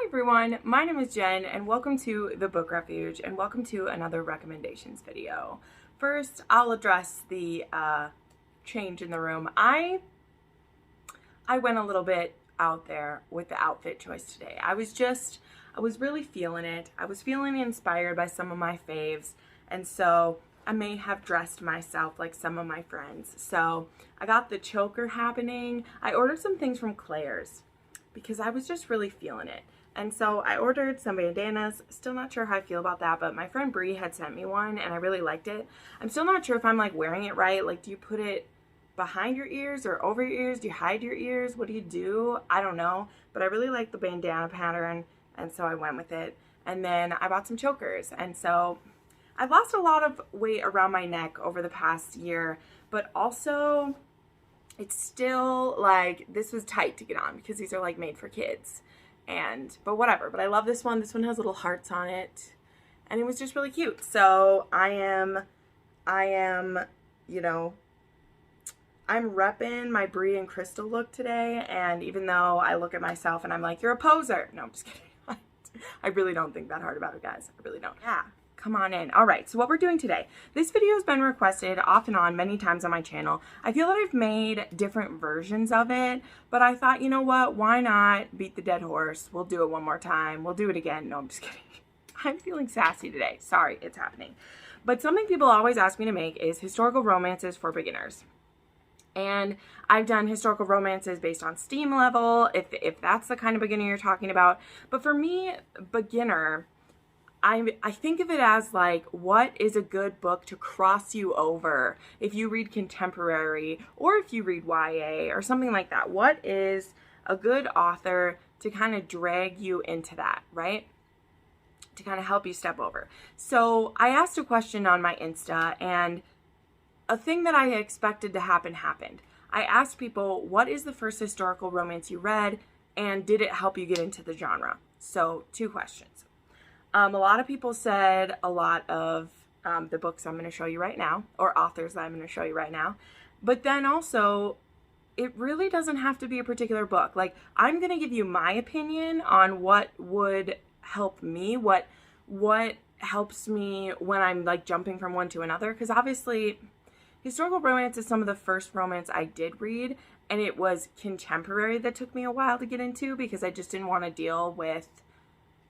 Hi everyone, my name is Jen and welcome to the Book Refuge and welcome to another recommendations video. First, I'll address the change in the room. I went a little bit out there with the outfit choice today. I was really feeling it. I was feeling inspired by some of my faves, and so I may have dressed myself like some of my friends. So I got the choker happening. I ordered some things from Claire's because I was just really feeling it. And so I ordered some bandanas. Still not sure how I feel about that, but my friend Bree had sent me one and I really liked it. I'm still not sure if I'm like wearing it right. Like, do you put it behind your ears or over your ears? Do you hide your ears? What do you do? I don't know, but I really like the bandana pattern, and so I went with it. And then I bought some chokers, and so I've lost a lot of weight around my neck over the past year, but also it's still like, this was tight to get on because these are like made for kids. But whatever, but I love this one. This one has little hearts on it and it was just really cute. So I am, you know, I'm repping my Brie and Crystal look today. And even though I look at myself and I'm like, you're a poser. No, I'm just kidding. I really don't think that hard about it, guys. I really don't. Yeah. Come on in. All right, so what we're doing today. This video has been requested off and on many times on my channel. I feel that I've made different versions of it, but I thought, you know what? Why not beat the dead horse? We'll do it one more time. We'll do it again. No, I'm just kidding. I'm feeling sassy today. Sorry, it's happening. But something people always ask me to make is historical romances for beginners. And I've done historical romances based on steam level, if that's the kind of beginner you're talking about. But for me, beginner, I think of it as like, what is a good book to cross you over if you read contemporary or if you read YA or something like that? What is a good author to kind of drag you into that, right? To kind of help you step over. So I asked a question on my Insta, and a thing that I expected to happen happened. I asked people, what is the first historical romance you read, and did it help you get into the genre? So 2 questions. A lot of people said a lot of the books I'm going to show you right now, or authors that I'm going to show you right now. But then also, it really doesn't have to be a particular book. Like, I'm going to give you my opinion on what would help me, what helps me when I'm like jumping from one to another. Because obviously, historical romance is some of the first romance I did read, and it was contemporary that took me a while to get into because I just didn't want to deal with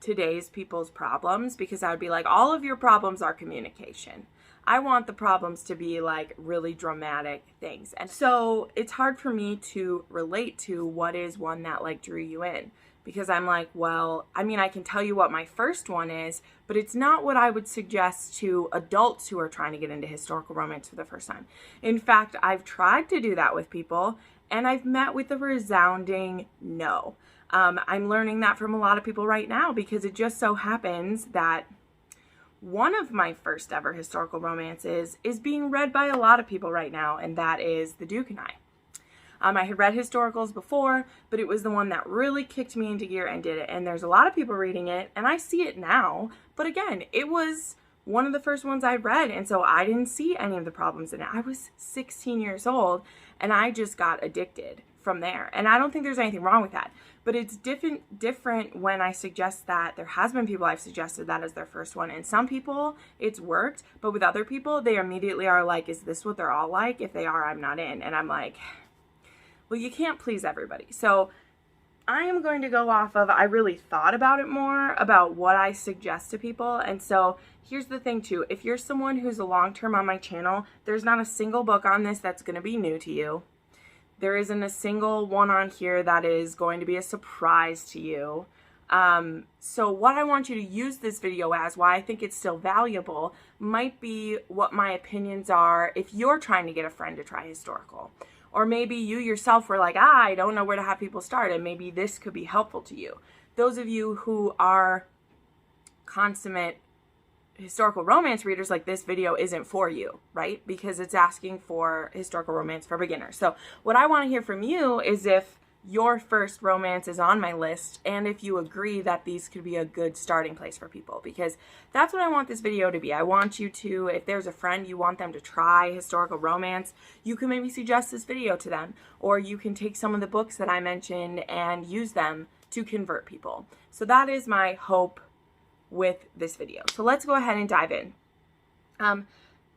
today's people's problems, because I would be like, all of your problems are communication. I want the problems to be like really dramatic things. And so it's hard for me to relate to what is one that like drew you in, because I'm like, well, I mean, I can tell you what my first one is, but it's not what I would suggest to adults who are trying to get into historical romance for the first time. In fact, I've tried to do that with people and I've met with a resounding no. I'm learning that from a lot of people right now, because it just so happens that one of my first ever historical romances is being read by a lot of people right now, and that is The Duke and I. I had read historicals before, but it was the one that really kicked me into gear and did it. And there's a lot of people reading it, and I see it now. But again, it was one of the first ones I read, and so I didn't see any of the problems in it. I was 16 years old, and I just got addicted from there. And I don't think there's anything wrong with that. But it's different when I suggest that. There has been people I've suggested that as their first one. And some people, it's worked. But with other people, they immediately are like, is this what they're all like? If they are, I'm not in. And I'm like, well, you can't please everybody. So I am going to go off of, I really thought about it more, about what I suggest to people. And so here's the thing too. If you're someone who's a long-term on my channel, there's not a single book on this that's going to be new to you. There isn't a single one on here that is going to be a surprise to you. So what I want you to use this video as, why I think it's still valuable, might be what my opinions are if you're trying to get a friend to try historical. Or maybe you yourself were like, I don't know where to have people start, and maybe this could be helpful to you. Those of you who are consummate historical romance readers, like, this video isn't for you, right? Because it's asking for historical romance for beginners. So what I want to hear from you is if your first romance is on my list, and if you agree that these could be a good starting place for people, because that's what I want this video to be. I want you to, if there's a friend you want them to try historical romance, you can maybe suggest this video to them, or you can take some of the books that I mentioned and use them to convert people. So that is my hope with this video. So let's go ahead and dive in.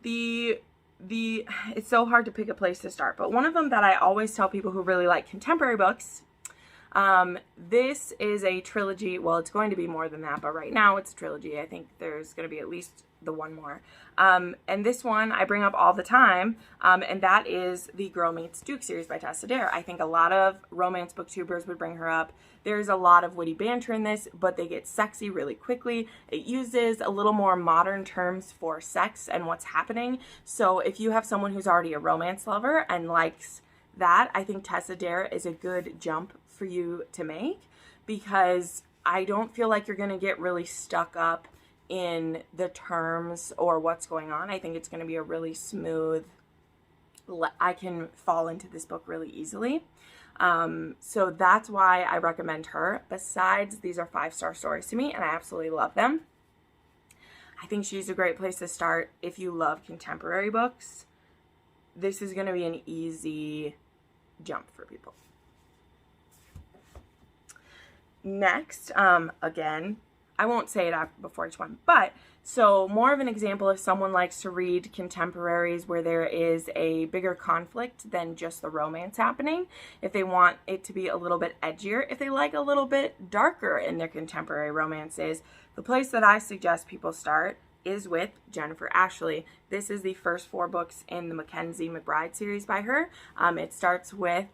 It's so hard to pick a place to start, but one of them that I always tell people who really like contemporary books, this is a trilogy. Well, it's going to be more than that, but right now it's a trilogy. I think there's going to be at least the one more. And this one I bring up all the time, and that is the Girl Meets Duke series by Tessa. I think a lot of romance booktubers would bring her up. There's a lot of witty banter in this, but they get sexy really quickly. It uses a little more modern terms for sex and what's happening. So if you have someone who's already a romance lover and likes that, I think Tessa is a good jump for you to make, because I don't feel like you're going to get really stuck up in the terms or what's going on. I think it's going to be a really smooth, I can fall into this book really easily. So that's why I recommend her. Besides, these are 5-star stories to me, and I absolutely love them. I think she's a great place to start if you love contemporary books. This is going to be an easy jump for people. Next, again, I won't say it before each one, but so more of an example if someone likes to read contemporaries where there is a bigger conflict than just the romance happening, if they want it to be a little bit edgier, if they like a little bit darker in their contemporary romances, the place that I suggest people start is with Jennifer Ashley. This is the first 4 books in the MacKenzie McBride series by her. It starts with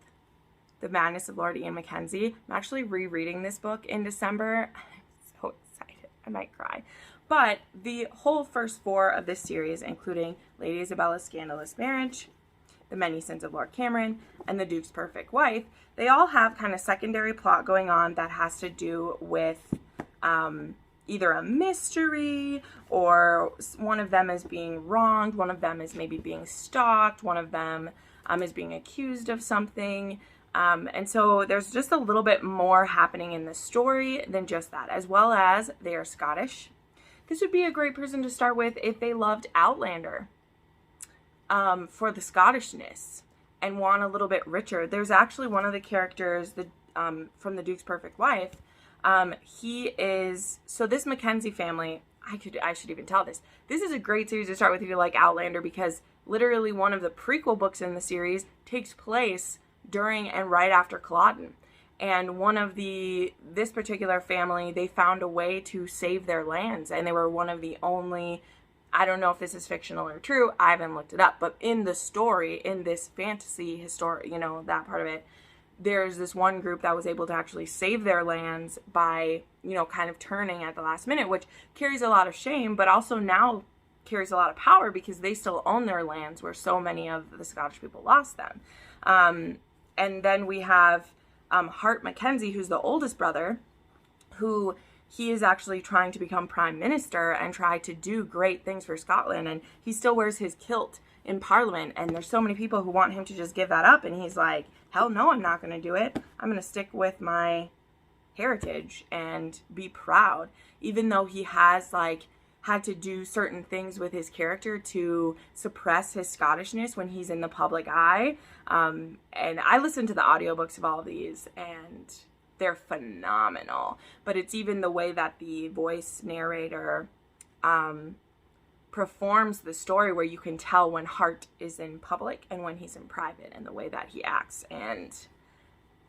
The Madness of Lord Ian MacKenzie. I'm actually rereading this book in December. I'm so excited. I might cry. But the whole first 4 of this series, including Lady Isabella's Scandalous Marriage, The Many Sins of Lord Cameron, and The Duke's Perfect Wife, they all have kind of secondary plot going on that has to do with either a mystery, or one of them is being wronged, one of them is maybe being stalked, one of them is being accused of something. And so there's just a little bit more happening in the story than just that, as well as they are Scottish. This would be a great person to start with if they loved Outlander for the Scottishness and want a little bit richer. There's actually one of the characters from The Duke's Perfect Wife. So this MacKenzie family, I should even tell this. This is a great series to start with if you like Outlander, because literally one of the prequel books in the series takes place during and right after Culloden. And this particular family, they found a way to save their lands, and they were one of the only, I don't know if this is fictional or true, I haven't looked it up, but in the story, in this fantasy history, that part of it, there's this one group that was able to actually save their lands by, kind of turning at the last minute, which carries a lot of shame, but also now carries a lot of power because they still own their lands where so many of the Scottish people lost them. And then we have Hart MacKenzie, who's the oldest brother, who he is actually trying to become prime minister and try to do great things for Scotland. And he still wears his kilt in Parliament. And there's so many people who want him to just give that up. And he's like, hell no, I'm not going to do it. I'm going to stick with my heritage and be proud. Even though he has had to do certain things with his character to suppress his Scottishness when he's in the public eye. And I listened to the audiobooks of all of these, and they're phenomenal. But it's even the way that the voice narrator performs the story, where you can tell when Hart is in public and when he's in private, and the way that he acts. And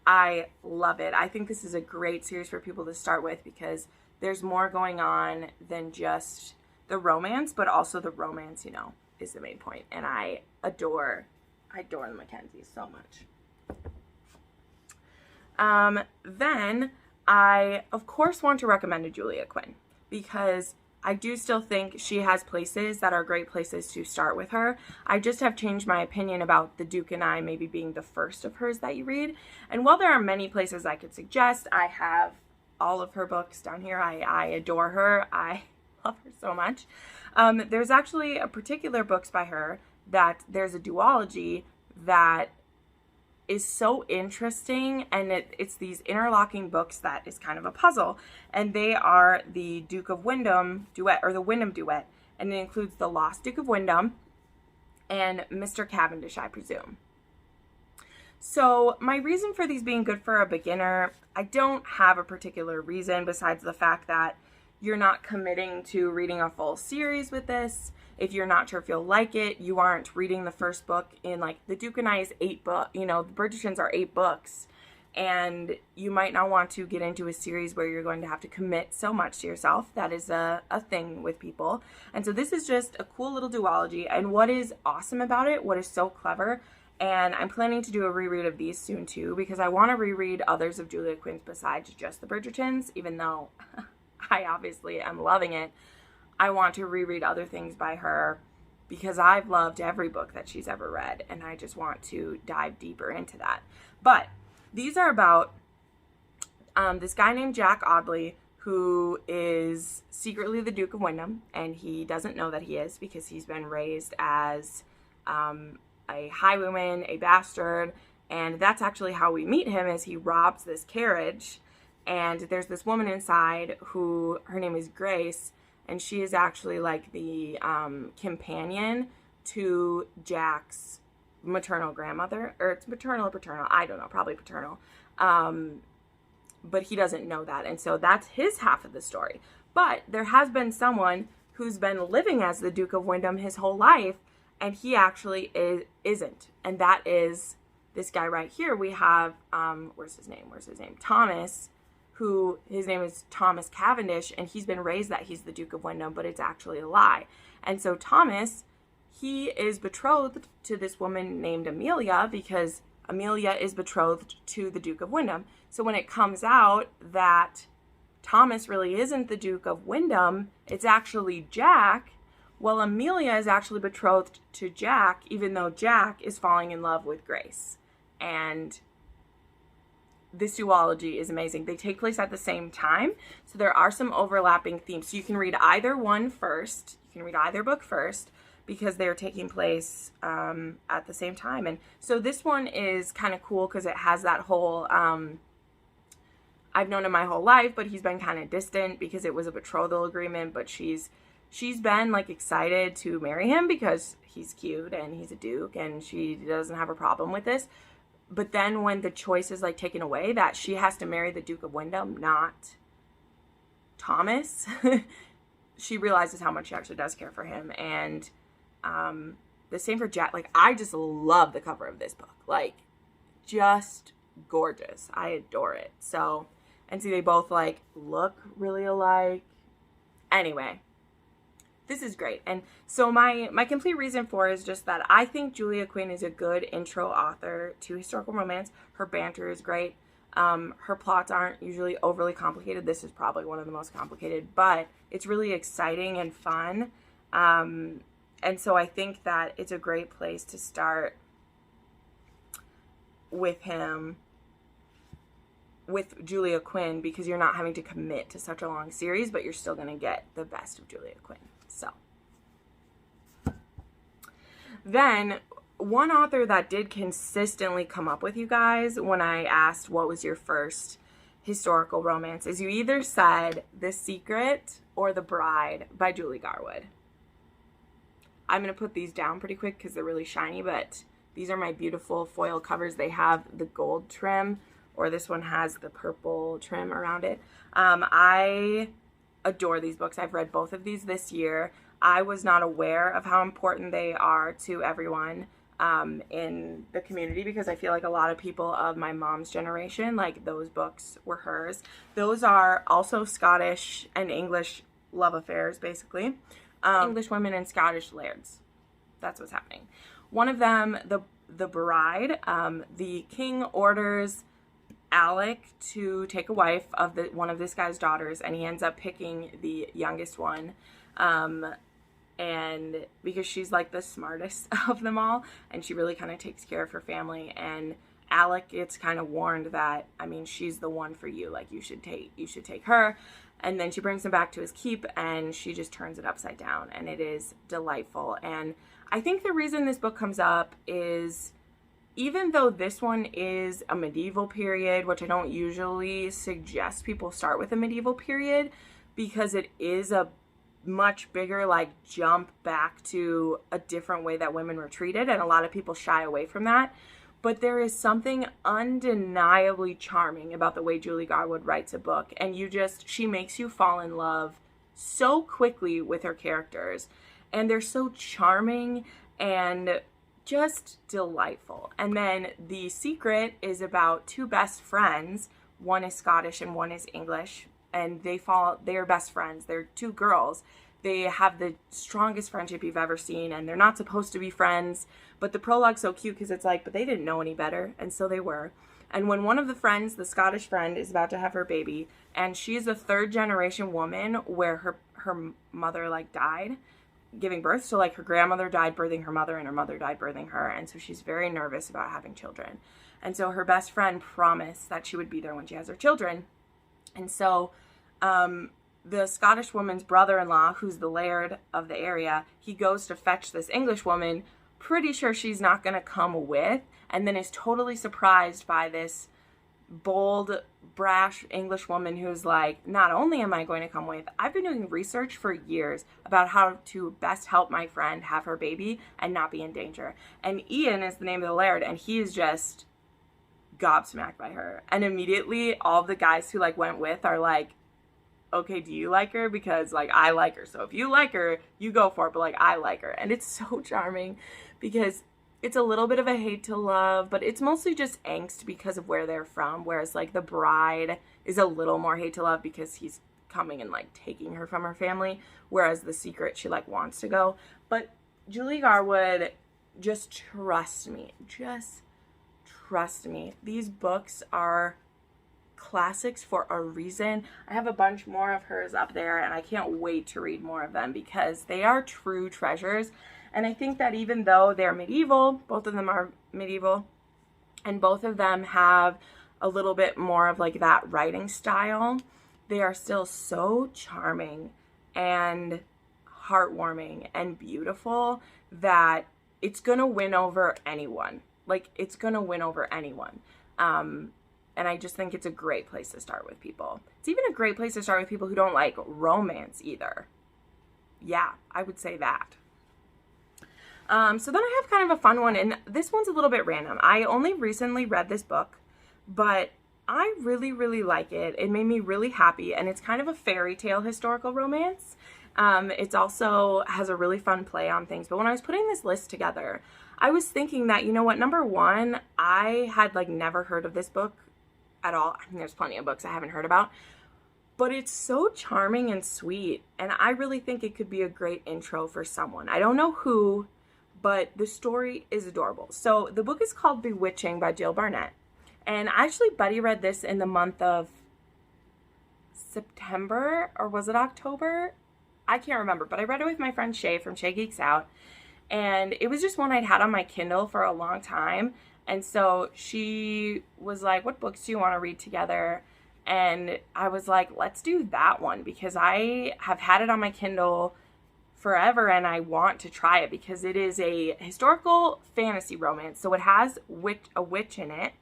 I love it. I think this is a great series for people to start with, because there's more going on than just the romance, but also the romance, is the main point. And I adore the MacKenzies so much. Then I, of course, want to recommend a Julia Quinn, because I do still think she has places that are great places to start with her. I just have changed my opinion about The Duke and I maybe being the first of hers that you read. And while there are many places I could suggest, I have all of her books down here. I adore her. I love her so much. There's actually a particular books by her that there's a duology that is so interesting, and it's these interlocking books that is kind of a puzzle, and they are the Duke of Wyndham duet, or the Wyndham duet, and it includes the Lost Duke of Wyndham and Mr. Cavendish, I presume. So my reason for these being good for a beginner, I don't have a particular reason besides the fact that you're not committing to reading a full series with this. If you're not sure if you'll like it, you aren't reading the first book in, like, the Duke and I is 8 books, you know, the Bridgertons are 8 books. And you might not want to get into a series where you're going to have to commit so much to yourself. That is a thing with people. And so this is just a cool little duology. And what is awesome about it, what is so clever, and I'm planning to do a reread of these soon too, because I want to reread others of Julia Quinn's besides just the Bridgertons, even though I obviously am loving it. I want to reread other things by her because I've loved every book that she's ever read, and I just want to dive deeper into that. But these are about this guy named Jack Audley, who is secretly the Duke of Wyndham, and he doesn't know that he is because he's been raised as a highwayman, a bastard, and that's actually how we meet him, is he robs this carriage, and there's this woman inside who, her name is Grace, and she is actually like the companion to Jack's maternal grandmother, or it's maternal or paternal, I don't know, probably paternal, but he doesn't know that, and so that's his half of the story. But there has been someone who's been living as the Duke of Wyndham his whole life, and he actually isn't, and that is this guy right here. We have, where's his name, Thomas, who, his name is Thomas Cavendish, and he's been raised that he's the Duke of Wyndham, but it's actually a lie. And so Thomas, he is betrothed to this woman named Amelia, because Amelia is betrothed to the Duke of Wyndham. So when it comes out that Thomas really isn't the Duke of Wyndham, it's actually Jack, well, Amelia is actually betrothed to Jack, even though Jack is falling in love with Grace. And this duology is amazing. They take place at the same time, so there are some overlapping themes. So you can read either one first. You can read either book first, because they're taking place at the same time. And so this one is kind of cool because it has that whole, I've known him my whole life, but he's been kind of distant because it was a betrothal agreement, but she's been, like, excited to marry him because he's cute and he's a duke, and she doesn't have a problem with this. But then when the choice is, like, taken away that she has to marry the Duke of Wyndham, not Thomas, she realizes how much she actually does care for him. And the same for Jack. Like, I just love the cover of this book. Like, just gorgeous. I adore it. So, and see, they both, like, look really alike. Anyway, this is great. And so my complete reason for it is just that I think Julia Quinn is a good intro author to historical romance. Her banter is great. Her plots aren't usually overly complicated. This is probably one of the most complicated, but it's really exciting and fun. And so I think that it's a great place to start with him, with Julia Quinn, because you're not having to commit to such a long series, but you're still going to get the best of Julia Quinn. So then, one author that did consistently come up with you guys when I asked what was your first historical romance is you either said The Secret or The Bride by Julie Garwood. I'm going to put these down pretty quick because they're really shiny, but these are my beautiful foil covers. They have the gold trim, or this one has the purple trim around it. I adore these books. I've read both of these this year. I was not aware of how important they are to everyone in the community, because I feel like a lot of people of my mom's generation, like, those books were hers. Those are also Scottish and English love affairs, basically. English women and Scottish lairds. That's what's happening. One of them, the Bride, the king orders Alec to take a wife of one of this guy's daughters, and he ends up picking the youngest one, and because she's, like, the smartest of them all, and she really kind of takes care of her family. And Alec gets kind of warned that, I mean, she's the one for you, like, you should take her. And then she brings him back to his keep, and she just turns it upside down, and it is delightful. And I think the reason this book comes up is, even though this one is a medieval period, which I don't usually suggest people start with a medieval period, because it is a much bigger, like, jump back to a different way that women were treated, and a lot of people shy away from that. But there is something undeniably charming about the way Julie Garwood writes a book. And she makes you fall in love so quickly with her characters. And they're so charming and just delightful. And then The Secret is about two best friends. One is Scottish and one is English. And they're best friends. They're two girls. They have the strongest friendship you've ever seen, and they're not supposed to be friends. But the prologue's so cute because it's like, but they didn't know any better, and so they were. And when one of the friends, the Scottish friend, is about to have her baby, and she's a third-generation woman where her mother, like, died giving birth. So, like, her grandmother died birthing her mother, and her mother died birthing her, and so she's very nervous about having children. And so her best friend promised that she would be there when she has her children. And so, the Scottish woman's brother-in-law, who's the laird of the area, he goes to fetch this English woman, pretty sure she's not going to come with, and then is totally surprised by this bold, brash English woman who's like, not only am I going to come with, I've been doing research for years about how to best help my friend have her baby and not be in danger. And Ian is the name of the laird, and he is just gobsmacked by her. And immediately all the guys who, like, went with are like, okay, do you like her? Because, like, I like her. So if you like her, you go for it. But, like, I like her. And it's so charming because it's a little bit of a hate to love, but it's mostly just angst because of where they're from. Whereas, like, the bride is a little more hate to love because he's coming and, like, taking her from her family. Whereas The Secret, she, like, wants to go. But Julie Garwood, just trust me. Just trust me. These books are classics for a reason. I have a bunch more of hers up there, and I can't wait to read more of them because they are true treasures. And I think that even though they're medieval, both of them are medieval, and both of them have a little bit more of, like, that writing style, they are still so charming and heartwarming and beautiful that it's gonna win over anyone. Like, it's gonna win over anyone. And I just think it's a great place to start with people. It's even a great place to start with people who don't like romance either. Yeah, I would say that. So then I have kind of a fun one, and this one's a little bit random. I only recently read this book, but I really, really like it. It made me really happy, and it's kind of a fairy tale historical romance. It also has a really fun play on things. But when I was putting this list together, I was thinking that, you know what, number one, I had, like, never heard of this book at all. I mean, there's plenty of books I haven't heard about, but it's so charming and sweet, and I really think it could be a great intro for someone. I don't know who, but the story is adorable. So the book is called Bewitching by Jill Barnett, and I actually buddy read this in the month of September, or was it October? I can't remember, but I read it with my friend Shay from Shay Geeks Out, and it was just one I'd had on my Kindle for a long time. And so she was like, what books do you want to read together? And I was like, let's do that one because I have had it on my Kindle forever and I want to try it because it is a historical fantasy romance. So it has a witch in it,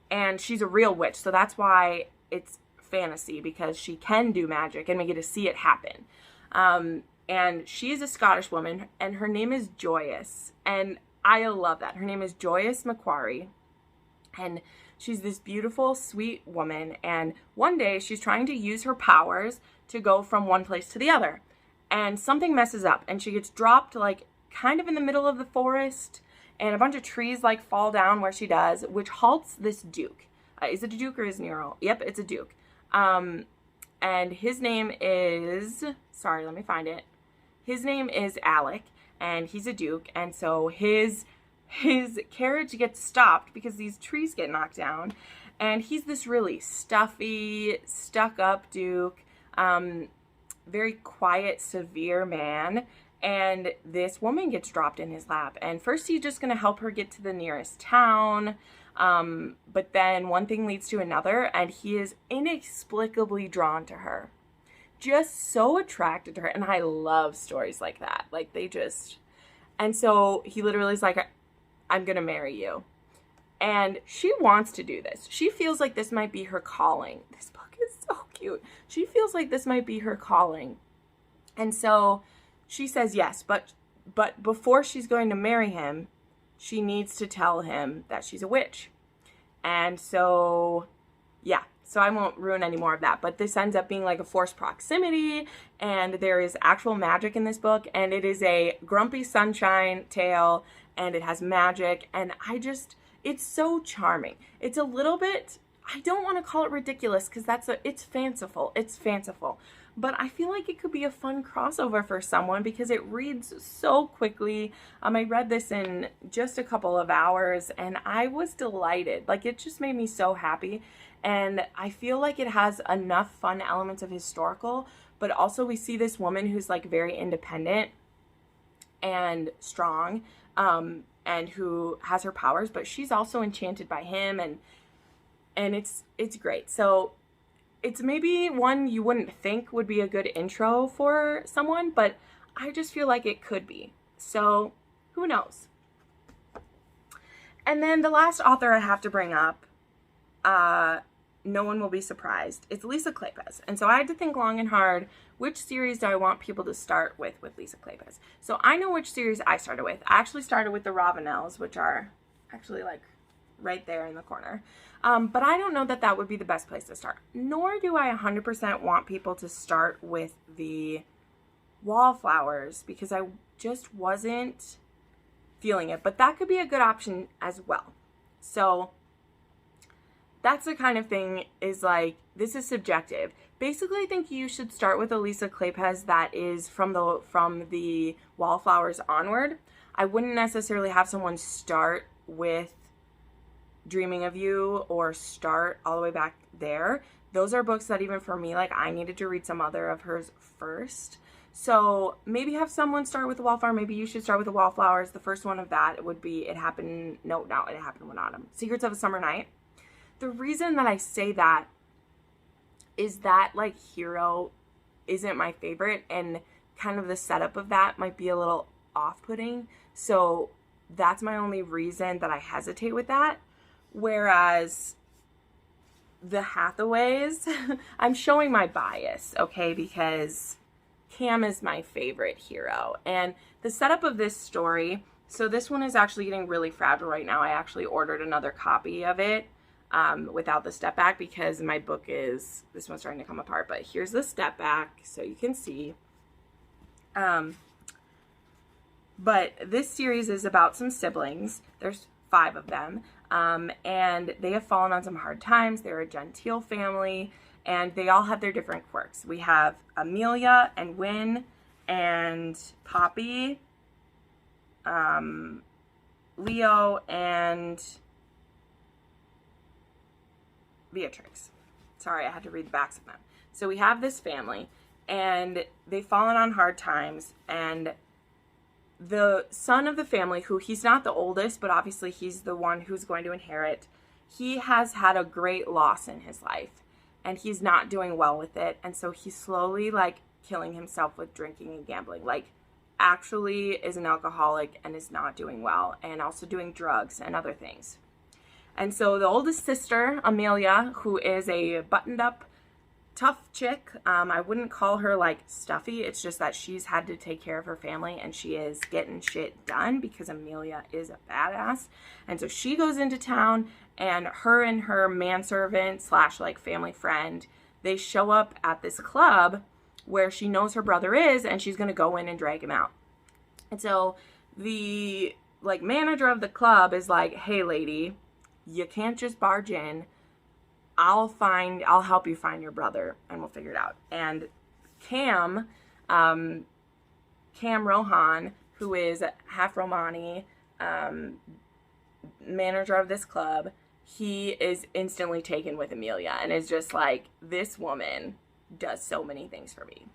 and she's a real witch. So that's why it's fantasy, because she can do magic and we get to see it happen. And she is a Scottish woman, and her name is Joyous. And I love that. Her name is Joyous Macquarie, and she's this beautiful, sweet woman, and one day she's trying to use her powers to go from one place to the other, and something messes up, and she gets dropped, like, kind of in the middle of the forest, and a bunch of trees, like, fall down where she does, which halts this duke. Is it a duke or is it an earl? Yep, it's a duke. And his name is, sorry, let me find it. His name is Alec, and he's a duke, and so his carriage gets stopped because these trees get knocked down, and he's this really stuffy, stuck-up duke, very quiet, severe man, and this woman gets dropped in his lap, and first he's just going to help her get to the nearest town, but then one thing leads to another, and he is inexplicably drawn to her. Just so attracted to her, and I love stories like that. Like, they just... And so he literally is like, I'm gonna marry you. And she wants to do this. She feels like this might be her calling. This book is so cute. She feels like this might be her calling. And so she says yes, but before she's going to marry him, she needs to tell him that she's a witch. And so, yeah, so I won't ruin any more of that, but this ends up being like a forced proximity, and there is actual magic in this book, and it is a grumpy sunshine tale, and it has magic, and it's so charming. It's a little bit, I don't want to call it ridiculous, because it's fanciful, but I feel like it could be a fun crossover for someone because it reads so quickly. I read this in just a couple of hours, and I was delighted. Like, it just made me so happy. And I feel like it has enough fun elements of historical, but also we see this woman who's like very independent and strong, and who has her powers, but she's also enchanted by him, and it's great. So it's maybe one you wouldn't think would be a good intro for someone, but I just feel like it could be. So who knows? And then the last author I have to bring up, no one will be surprised, it's Lisa Kleypas. And so I had to think long and hard, which series do I want people to start with Lisa Kleypas? So I know which series I started with. I actually started with the Ravenels, which are actually like right there in the corner. But I don't know that would be the best place to start. Nor do I 100% want people to start with the Wallflowers, because I just wasn't feeling it. But that could be a good option as well. So that's the kind of thing, is like, this is subjective. Basically, I think you should start with a Lisa Kleypas that is from the Wallflowers onward. I wouldn't necessarily have someone start with Dreaming of You or start all the way back there. Those are books that even for me, like, I needed to read some other of hers first. So maybe have someone start with the Wallflower. Maybe you should start with the Wallflowers. The first one of that would be It Happened One Autumn. Secrets of a Summer Night. The reason that I say that is that, like, hero isn't my favorite, and kind of the setup of that might be a little off-putting. So that's my only reason that I hesitate with that. Whereas the Hathaways, I'm showing my bias, okay, because Cam is my favorite hero. And the setup of this story, so this one is actually getting really fragile right now. I actually ordered another copy of it without the step back, because my book is, this one's starting to come apart, but here's the step back so you can see. But this series is about some siblings. There's 5 of them. And they have fallen on some hard times. They're a genteel family, and they all have their different quirks. We have Amelia and Wynn and Poppy, Leo and Beatrix. Sorry, I had to read the backs of them. So we have this family, and they've fallen on hard times, and the son of the family, who he's not the oldest, but obviously he's the one who's going to inherit, he has had a great loss in his life, and he's not doing well with it. And so he's slowly, like, killing himself with drinking and gambling. Like, actually is an alcoholic and is not doing well, and also doing drugs and other things. And so the oldest sister, Amelia, who is a buttoned up, tough chick, I wouldn't call her like stuffy. It's just that she's had to take care of her family, and she is getting shit done because Amelia is a badass. And so she goes into town, and her manservant / like family friend, they show up at this club where she knows her brother is, and she's going to go in and drag him out. And so the like manager of the club is like, hey lady, you can't just barge in. I'll help you find your brother, and we'll figure it out. And Cam Rohan, who is half Romani, manager of this club, he is instantly taken with Amelia and is just like, this woman does so many things for me.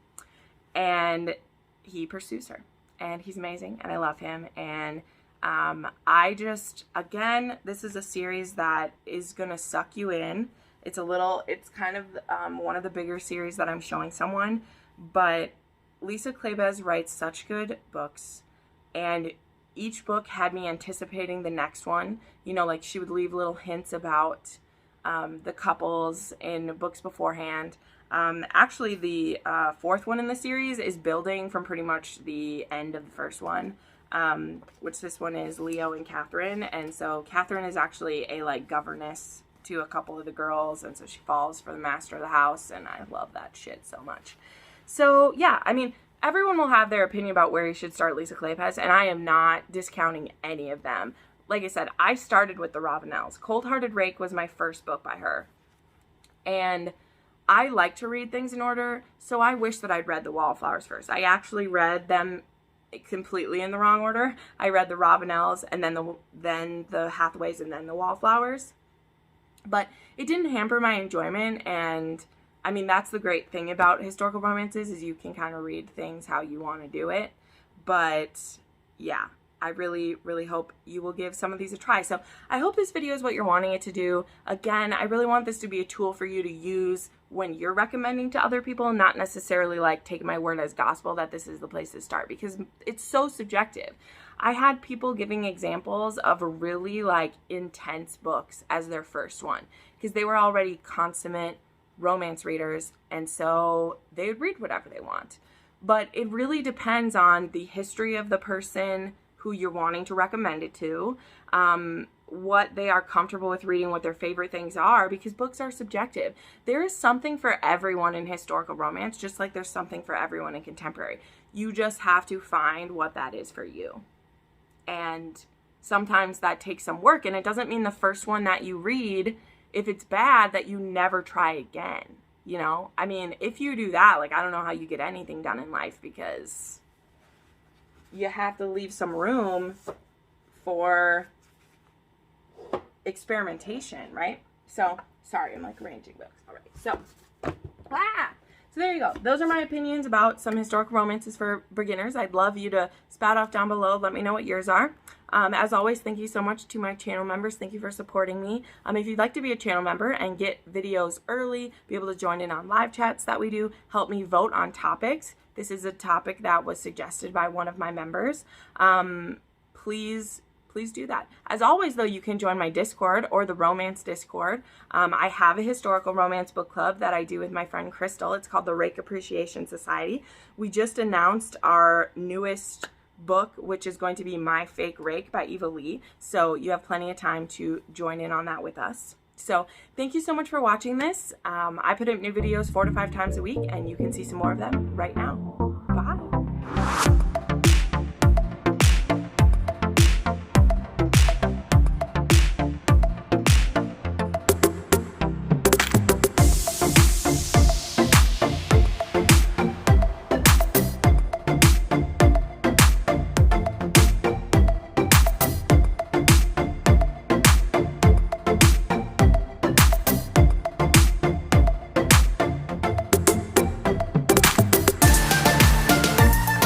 And he pursues her, and he's amazing, and I love him. And again, this is a series that is gonna suck you in. It's kind of one of the bigger series that I'm showing someone, but Lisa Kleypas writes such good books, and each book had me anticipating the next one. You know, like, she would leave little hints about the couples in books beforehand. Actually, the 4th one in the series is building from pretty much the end of the first one. which this one is Leo and Catherine. And so Catherine is actually a like governess to a couple of the girls, and so she falls for the master of the house, and I love that shit so much. So yeah, I mean, everyone will have their opinion about where you should start Lisa Kleypas, and I am not discounting any of them. Like I said, I started with the Robinells. Cold Hearted Rake was my first book by her, and I like to read things in order, so I wish that I'd read the Wallflowers first. I actually read them completely in the wrong order. I read the Robinells, and then the Hathaways, and then the Wallflowers. But it didn't hamper my enjoyment, and I mean, that's the great thing about historical romances, is you can kind of read things how you want to do it. But yeah, I really, really hope you will give some of these a try. So I hope this video is what you're wanting it to do. Again, I really want this to be a tool for you to use when you're recommending to other people, not necessarily like take my word as gospel that this is the place to start, because it's so subjective. I had people giving examples of really like intense books as their first one, because they were already consummate romance readers, and so they would read whatever they want. But it really depends on the history of the person who you're wanting to recommend it to, what they are comfortable with reading, what their favorite things are, because books are subjective. There is something for everyone in historical romance, just like there's something for everyone in contemporary. You just have to find what that is for you. And sometimes that takes some work, and it doesn't mean the first one that you read, if it's bad, that you never try again. You know, I mean, if you do that, like, I don't know how you get anything done in life, because you have to leave some room for experimentation, right? So, sorry, I'm like arranging books. All right, so there you go. Those are my opinions about some historical romances for beginners. I'd love you to spout off down below. Let me know what yours are. As always, thank you so much to my channel members. Thank you for supporting me. If you'd like to be a channel member and get videos early, be able to join in on live chats that we do, help me vote on topics. This is a topic that was suggested by one of my members. Please do that. As always, though, you can join my Discord or the Romance Discord. I have a historical romance book club that I do with my friend Crystal. It's called the Rake Appreciation Society. We just announced our newest book, which is going to be My Fake Rake by Eva Lee. So you have plenty of time to join in on that with us. So thank you so much for watching this. I put up new videos 4 to 5 times a week, and you can see some more of them right now.